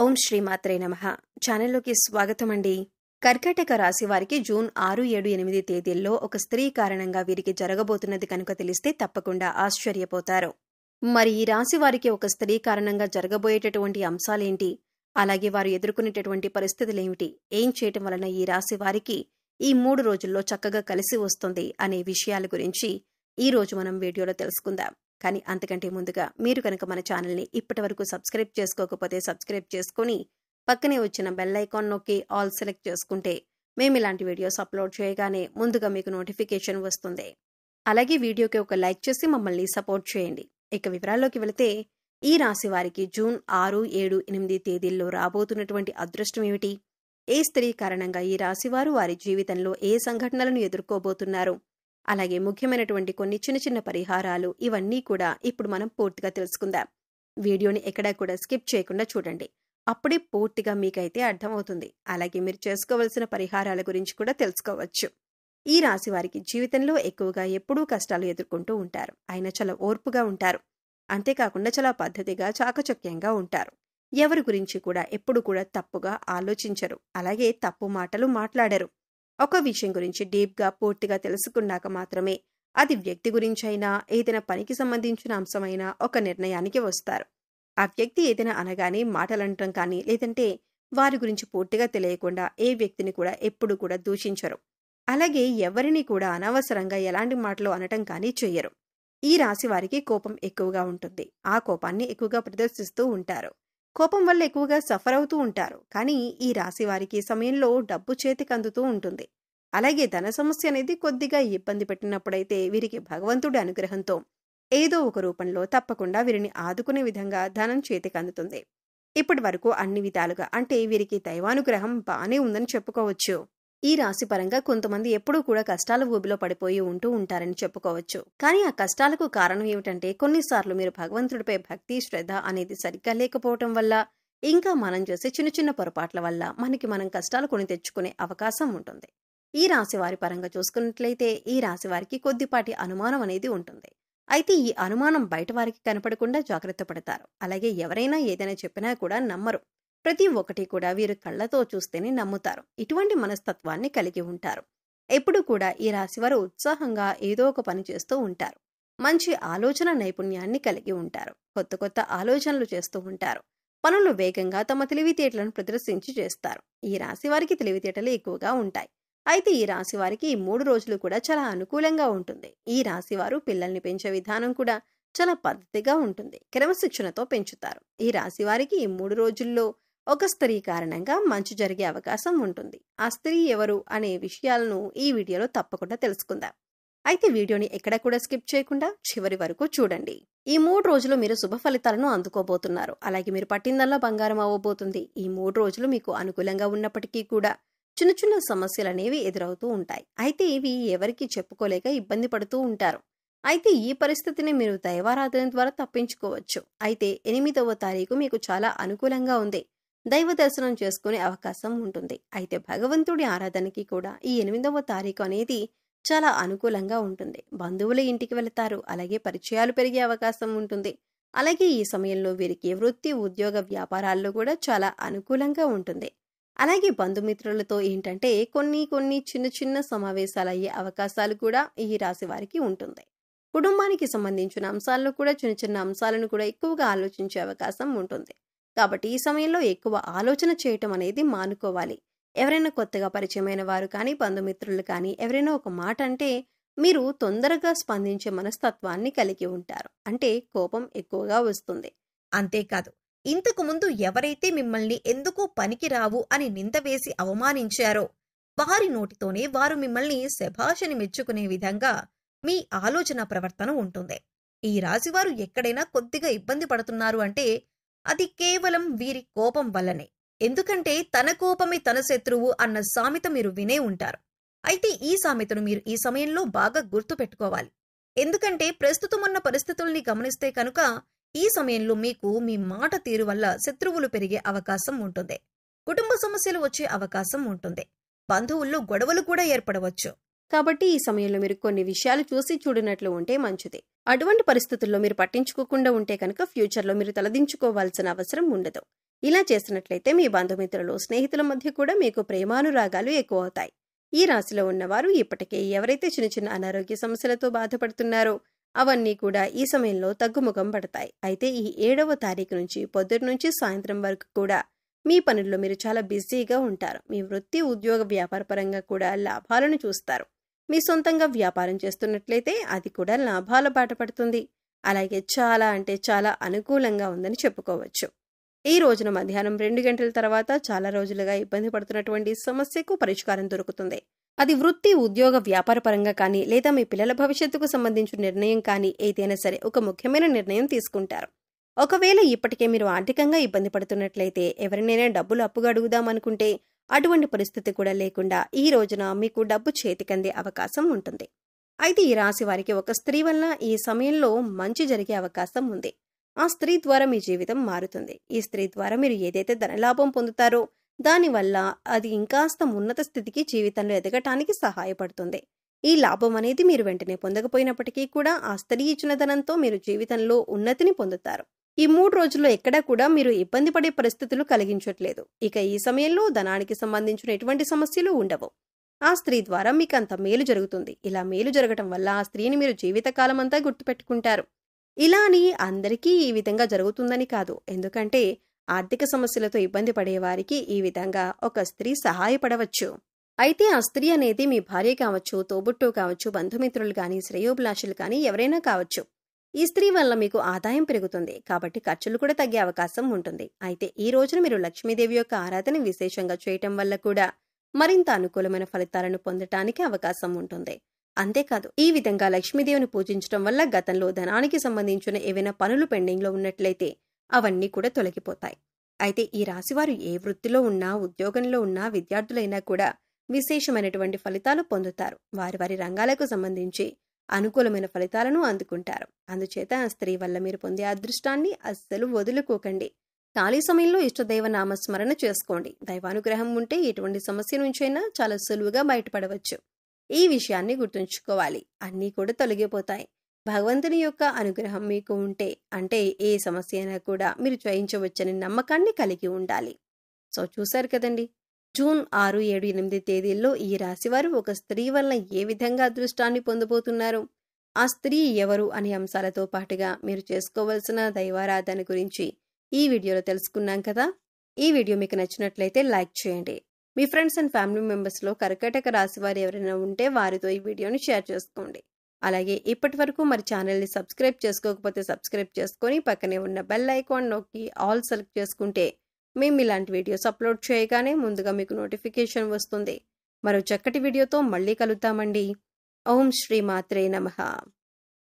ఓం శ్రీ మాత్రే నమః. ఛానల్లోకి స్వాగతం అండి. కర్కాటక రాశి వారికి జూన్ 6, 7, 8 తేదీల్లో ఒక స్త్రీ కారణంగా వీరికి జరగబోతున్నది కనుక తెలిస్తే తప్పకుండా ఆశ్చర్యపోతారు. మరి ఈ రాశి వారికి ఒక స్త్రీ కారణంగా జరగబోయేటటువంటి అంశాలేంటి, అలాగే వారు ఎదుర్కొనేటటువంటి పరిస్థితులేమిటి, ఏం చేయటం వలన ఈ రాశి వారికి ఈ 3 రోజుల్లో చక్కగా కలిసి వస్తుంది అనే విషయాల గురించి ఈ రోజు మనం వీడియోలో తెలుసుకుందాం. కానీ అంతకంటే ముందుగా మీరు కనుక మన ఛానల్ని ఇప్పటివరకు సబ్స్క్రైబ్ చేసుకోకపోతే సబ్స్క్రైబ్ చేసుకుని పక్కనే వచ్చిన బెల్ ఐకాన్ నొక్కి ఆల్ సెలెక్ట్ చేసుకుంటే మేము ఇలాంటి వీడియోస్ అప్లోడ్ చేయగానే ముందుగా మీకు నోటిఫికేషన్ వస్తుంది. అలాగే వీడియోకి ఒక లైక్ చేసి మమ్మల్ని సపోర్ట్ చేయండి. ఇక వివరాల్లోకి వెళితే ఈ రాశి వారికి జూన్ 6, 7, 8 తేదీల్లో రాబోతున్నటువంటి అదృష్టం ఏమిటి, ఏ స్త్రీ కారణంగా ఈ రాశి వారి జీవితంలో ఏ సంఘటనలను ఎదుర్కోబోతున్నారు, అలాగే ముఖ్యమైనటువంటి కొన్ని చిన్న చిన్న పరిహారాలు, ఇవన్నీ కూడా ఇప్పుడు మనం పూర్తిగా తెలుసుకుందాం. వీడియోని ఎక్కడా కూడా స్కిప్ చేయకుండా చూడండి. అప్పుడే పూర్తిగా మీకైతే అర్థమవుతుంది. అలాగే మీరు చేసుకోవలసిన పరిహారాల గురించి కూడా తెలుసుకోవచ్చు. ఈ రాశి వారికి జీవితంలో ఎక్కువగా ఎప్పుడూ కష్టాలు ఎదుర్కొంటూ ఉంటారు. ఆయన చాలా ఓర్పుగా ఉంటారు. అంతేకాకుండా చాలా పద్ధతిగా చాకచక్యంగా ఉంటారు. ఎవరి గురించి కూడా ఎప్పుడు కూడా తప్పుగా ఆలోచించరు. అలాగే తప్పు మాటలు మాట్లాడరు. ఒక విషయం గురించి డీప్గా పూర్తిగా తెలుసుకున్నాక మాత్రమే అది వ్యక్తి గురించైనా ఏదైనా పనికి సంబంధించిన అంశమైనా ఒక నిర్ణయానికి వస్తారు. ఆ వ్యక్తి ఏదైనా అనగానే మాటలంటం కానీ, లేదంటే వారి గురించి పూర్తిగా తెలియకుండా ఏ వ్యక్తిని కూడా ఎప్పుడు కూడా దూషించరు. అలాగే ఎవరిని కూడా అనవసరంగా ఎలాంటి మాటలు అనటం కానీ చెయ్యరు. ఈ రాశి వారికి కోపం ఎక్కువగా ఉంటుంది. ఆ కోపాన్ని ఎక్కువగా ప్రదర్శిస్తూ ఉంటారు. కోపం వల్ల ఎక్కువగా సఫర్ అవుతూ ఉంటారు. కానీ ఈ రాశి వారికి సమయంలో డబ్బు చేతికి అందుతూ ఉంటుంది. అలాగే ధన సమస్య అనేది కొద్దిగా ఇబ్బంది పెట్టినప్పుడైతే వీరికి భగవంతుడి అనుగ్రహంతో ఏదో ఒక రూపంలో తప్పకుండా వీరిని ఆదుకునే విధంగా ధనం చేతికి అందుతుంది. ఇప్పటి వరకు అన్ని విధాలుగా అంటే వీరికి దైవానుగ్రహం బానే ఉందని చెప్పుకోవచ్చు. ఈ రాశి పరంగా కొంతమంది ఎప్పుడూ కూడా కష్టాల ఊబిలో పడిపోయి ఉంటూ ఉంటారని చెప్పుకోవచ్చు. కానీ ఆ కష్టాలకు కారణం ఏమిటంటే కొన్నిసార్లు మీరు భగవంతుడిపై భక్తి, శ్రద్ధ అనేది సరిగ్గా లేకపోవటం వల్ల, ఇంకా మనం చేసే చిన్న చిన్న పొరపాట్ల వల్ల మనకి మనం కష్టాలు కొని తెచ్చుకునే అవకాశం ఉంటుంది. ఈ రాశి వారి పరంగా చూసుకున్నట్లయితే ఈ రాశి వారికి కొద్దిపాటి అనుమానం అనేది ఉంటుంది. అయితే ఈ అనుమానం బయట వారికి కనపడకుండా జాగ్రత్త పడతారు. అలాగే ఎవరైనా ఏదైనా చెప్పినా కూడా నమ్మరు. ప్రతి ఒక్కటి కూడా వీరు కళ్ళతో చూస్తేనే నమ్ముతారు. ఇటువంటి మనస్తత్వాన్ని కలిగి ఉంటారు. ఎప్పుడు కూడా ఈ రాశివారు ఉత్సాహంగా ఏదో ఒక పని చేస్తూ ఉంటారు. మంచి ఆలోచన నైపుణ్యాన్ని కలిగి ఉంటారు. కొత్త కొత్త ఆలోచనలు చేస్తూ ఉంటారు. పనులు వేగంగా తమ తెలివితేటలను ప్రదర్శించి చేస్తారు. ఈ రాశి వారికి తెలివితేటలు ఎక్కువగా ఉంటాయి. అయితే ఈ రాశి వారికి ఈ 3 రోజులు కూడా చాలా అనుకూలంగా ఉంటుంది. ఈ రాశి వారు పిల్లల్ని పెంచే విధానం కూడా చాలా పద్ధతిగా ఉంటుంది. క్రమశిక్షణతో పెంచుతారు. ఈ రాశి వారికి ఈ 3 రోజుల్లో ఒక స్త్రీ కారణంగా మంచి జరిగే అవకాశం ఉంటుంది. ఆ స్త్రీ ఎవరు అనే విషయాలను ఈ వీడియోలో తప్పకుండా తెలుసుకుందాం. అయితే వీడియోని ఎక్కడ కూడా స్కిప్ చేయకుండా చివరి వరకు చూడండి. ఈ 3 రోజులు మీరు శుభ ఫలితాలను అందుకోబోతున్నారు. అలాగే మీరు పట్టిందల్లా బంగారం అవ్వబోతుంది. ఈ 3 రోజులు మీకు అనుకూలంగా ఉన్నప్పటికీ కూడా చిన్న చిన్న సమస్యలు అనేవి ఎదురవుతూ ఉంటాయి. అయితే ఇవి ఎవరికి చెప్పుకోలేక ఇబ్బంది పడుతూ ఉంటారు. అయితే ఈ పరిస్థితిని మీరు దైవారాధన ద్వారా తప్పించుకోవచ్చు. అయితే 8వ తారీఖు మీకు చాలా అనుకూలంగా ఉంది. దైవ దర్శనం చేసుకునే అవకాశం ఉంటుంది. అయితే భగవంతుడి ఆరాధనకి కూడా ఈ 8వ తారీఖు అనేది చాలా అనుకూలంగా ఉంటుంది. బంధువుల ఇంటికి వెళతారు. అలాగే పరిచయాలు పెరిగే అవకాశం ఉంటుంది. అలాగే ఈ సమయంలో వీరికి వృత్తి, ఉద్యోగ, వ్యాపారాల్లో కూడా చాలా అనుకూలంగా ఉంటుంది. అలాగే బంధుమిత్రులతో ఏంటంటే కొన్ని చిన్న చిన్న సమావేశాలు అయ్యే అవకాశాలు కూడా ఈ రాశి వారికి ఉంటుంది. కుటుంబానికి సంబంధించిన అంశాలను కూడా చిన్న చిన్న అంశాలను కూడా ఎక్కువగా ఆలోచించే అవకాశం ఉంటుంది. కాబట్టి ఈ సమయంలో ఎక్కువ ఆలోచన చేయటం అనేది మానుకోవాలి. ఎవరైనా కొత్తగా పరిచయమైన వారు కానీ, బంధుమిత్రులు కానీ ఎవరైనా ఒక మాట అంటే మీరు తొందరగా స్పందించే మనస్తత్వాన్ని కలిగి ఉంటారు. అంటే కోపం ఎక్కువగా వస్తుంది. అంతేకాదు, ఇంతకు ముందు ఎవరైతే మిమ్మల్ని ఎందుకు పనికిరావు అని నింద వేసి అవమానించారో వారి నోటితోనే వారు మిమ్మల్ని శభాషని మెచ్చుకునే విధంగా మీ ఆలోచన ప్రవర్తన ఉంటుంది. ఈ రాశివారు ఎక్కడైనా కొద్దిగా ఇబ్బంది పడుతున్నారు అంటే అది కేవలం వీరి కోపం వల్లనే. ఎందుకంటే తన కోపమే తన శత్రువు అన్న సామెత మీరు వినే ఉంటారు. అయితే ఈ సామెతను మీరు ఈ సమయంలో బాగా గుర్తు పెట్టుకోవాలి. ఎందుకంటే ప్రస్తుతం ఉన్న పరిస్థితుల్ని గమనిస్తే కనుక ఈ సమయంలో మీకు మీ మాట తీరు వల్ల శత్రువులు పెరిగే అవకాశం ఉంటుంది. కుటుంబ సమస్యలు వచ్చే అవకాశం ఉంటుంది. బంధువుల్లో గొడవలు కూడా ఏర్పడవచ్చు. కాబట్టి ఈ సమయంలో మీరు కొన్ని విషయాలు చూసి చూడనట్లు ఉంటే మంచిది. అటువంటి పరిస్థితుల్లో మీరు పట్టించుకోకుండా ఉంటే కనుక ఫ్యూచర్లో మీరు తలదించుకోవాల్సిన అవసరం ఉండదు. ఇలా చేసినట్లయితే మీ బంధుమిత్రులు, స్నేహితుల మధ్య కూడా మీకు ప్రేమానురాగాలు ఎక్కువ అవుతాయి. ఈ రాశిలో ఉన్నవారు ఇప్పటికే ఎవరైతే చిన్న చిన్న అనారోగ్య సమస్యలతో బాధపడుతున్నారో అవన్నీ కూడా ఈ సమయంలో తగ్గుముఖం పడతాయి. అయితే ఈ 7వ తారీఖు నుంచి పొద్దుటి నుంచి సాయంత్రం వరకు కూడా మీ పనుల్లో మీరు చాలా బిజీగా ఉంటారు. మీ వృత్తి, ఉద్యోగ, వ్యాపార పరంగా కూడా లాభాలను చూస్తారు. మీ సొంతంగా వ్యాపారం చేస్తున్నట్లయితే అది కూడా లాభాల బాట పడుతుంది. అలాగే చాలా అంటే చాలా అనుకూలంగా ఉందని చెప్పుకోవచ్చు. ఈ రోజున మధ్యాహ్నం 2 గంటల తర్వాత చాలా రోజులుగా ఇబ్బంది పడుతున్నటువంటి సమస్యకు పరిష్కారం దొరుకుతుంది. అది వృత్తి, ఉద్యోగ, వ్యాపార పరంగా కానీ లేదా మీ పిల్లల భవిష్యత్తుకు సంబంధించిన నిర్ణయం కానీ ఏదైనా సరే ఒక ముఖ్యమైన నిర్ణయం తీసుకుంటారు. ఒకవేళ ఇప్పటికే మీరు ఆర్థికంగా ఇబ్బంది పడుతున్నట్లయితే ఎవరినైనా డబ్బులు అప్పుగా అడుగుదామనుకుంటే అటువంటి పరిస్థితి కూడా లేకుండా ఈ రోజున మీకు డబ్బు చేతికందే అవకాశం ఉంటుంది. అయితే ఈ రాశి వారికి ఒక స్త్రీ వల్ల ఈ సమయంలో మంచి జరిగే అవకాశం ఉంది. ఆ స్త్రీ ద్వారా మీ జీవితం మారుతుంది. ఈ స్త్రీ ద్వారా మీరు ఏదైతే ధనలాభం పొందుతారో దానివల్ల అది ఇంకాస్త ఉన్నత స్థితికి జీవితంలో ఎదగటానికి సహాయపడుతుంది. ఈ లాభం అనేది మీరు వెంటనే పొందకపోయినప్పటికీ కూడా ఆ స్త్రీ ఇచ్చిన ధనంతో మీరు జీవితంలో ఉన్నతిని పొందుతారు. ఈ 3 రోజుల్లో ఎక్కడా కూడా మీరు ఇబ్బంది పడే పరిస్థితులు కలిగించట్లేదు. ఇక ఈ సమయంలో ధనానికి సంబంధించిన ఎటువంటి సమస్యలు ఉండవు. ఆ స్త్రీ ద్వారా మీకు అంత మేలు జరుగుతుంది. ఇలా మేలు జరగటం వల్ల ఆ స్త్రీని మీరు జీవితకాలం అంతా గుర్తుపెట్టుకుంటారు. ఇలా అని అందరికీ ఈ విధంగా జరుగుతుందని కాదు. ఎందుకంటే ఆర్థిక సమస్యలతో ఇబ్బంది పడే వారికి ఈ విధంగా ఒక స్త్రీ సహాయపడవచ్చు. అయితే ఆ స్త్రీ అనేది మీ భార్య కావచ్చు, తోబుట్టు కావచ్చు, బంధుమిత్రులు కానీ, శ్రేయోభిలాషులు కానీ ఎవరైనా కావచ్చు. ఈ స్త్రీ వల్ల మీకు ఆదాయం పెరుగుతుంది కాబట్టి ఖర్చులు కూడా తగ్గే అవకాశం ఉంటుంది. అయితే ఈ రోజున మీరు లక్ష్మీదేవి యొక్క ఆరాధన విశేషంగా చేయటం వల్ల కూడా మరింత అనుకూలమైన ఫలితాలను పొందటానికి అవకాశం ఉంటుంది. అంతేకాదు ఈ విధంగా లక్ష్మీదేవిని పూజించడం వల్ల గతంలో ధనానికి సంబంధించిన ఏవైనా పనులు పెండింగ్ లో ఉన్నట్లయితే అవన్నీ కూడా తొలగిపోతాయి. అయితే ఈ రాశివారు ఏ వృత్తిలో ఉన్నా, ఉద్యోగంలో ఉన్నా, విద్యార్థులైనా కూడా విశేషమైనటువంటి ఫలితాలు పొందుతారు. వారి వారి రంగాలకు సంబంధించి అనుకూలమైన ఫలితాలను అందుకుంటారు. అందుచేత ఆ స్త్రీ వల్ల మీరు పొందే అదృష్టాన్ని అస్సలు వదులుకోకండి. ఖాళీ సమయంలో ఇష్టదైవ నామస్మరణ చేసుకోండి. దైవానుగ్రహం ఉంటే ఎటువంటి సమస్య నుంచైనా చాలా సులువుగా బయటపడవచ్చు. ఈ విషయాన్ని గుర్తుంచుకోవాలి. అన్నీ కూడా తొలగిపోతాయి. భగవంతుని యొక్క అనుగ్రహం మీకు ఉంటే అంటే ఏ సమస్య అయినా కూడా మీరు జయించవచ్చని నమ్మకాన్ని కలిగి ఉండాలి. సో చూశారు కదండి, జూన్ 6, 7, 8 తేదీల్లో ఈ రాశివారు ఒక స్త్రీ వల్ల ఏ విధంగా అదృష్టాన్ని పొందబోతున్నారు, ఆ స్త్రీ ఎవరు అనే అంశాలతో పాటుగా మీరు చేసుకోవలసిన దైవారాధన గురించి ఈ వీడియోలో తెలుసుకున్నాం కదా. ఈ వీడియో మీకు నచ్చినట్లయితే లైక్ చేయండి. మీ ఫ్రెండ్స్ అండ్ ఫ్యామిలీ మెంబర్స్లో కర్కాటక రాశి వారు ఎవరైనా ఉంటే వారితో ఈ వీడియోని షేర్ చేసుకోండి. అలాగే ఇప్పటి వరకు మరి ఛానల్ని సబ్స్క్రైబ్ చేసుకోకపోతే సబ్స్క్రైబ్ చేసుకొని పక్కనే ఉన్న బెల్ ఐకాన్ నొక్కి ఆల్ సెలెక్ట్ చేసుకుంటే మేము ఇలాంటి వీడియోస్ అప్లోడ్ చేయగానే ముందుగా మీకు నోటిఫికేషన్ వస్తుంది. మరో చక్కటి వీడియోతో మళ్ళీ కలుద్దామండి. ఓం శ్రీ మాత్రే నమః.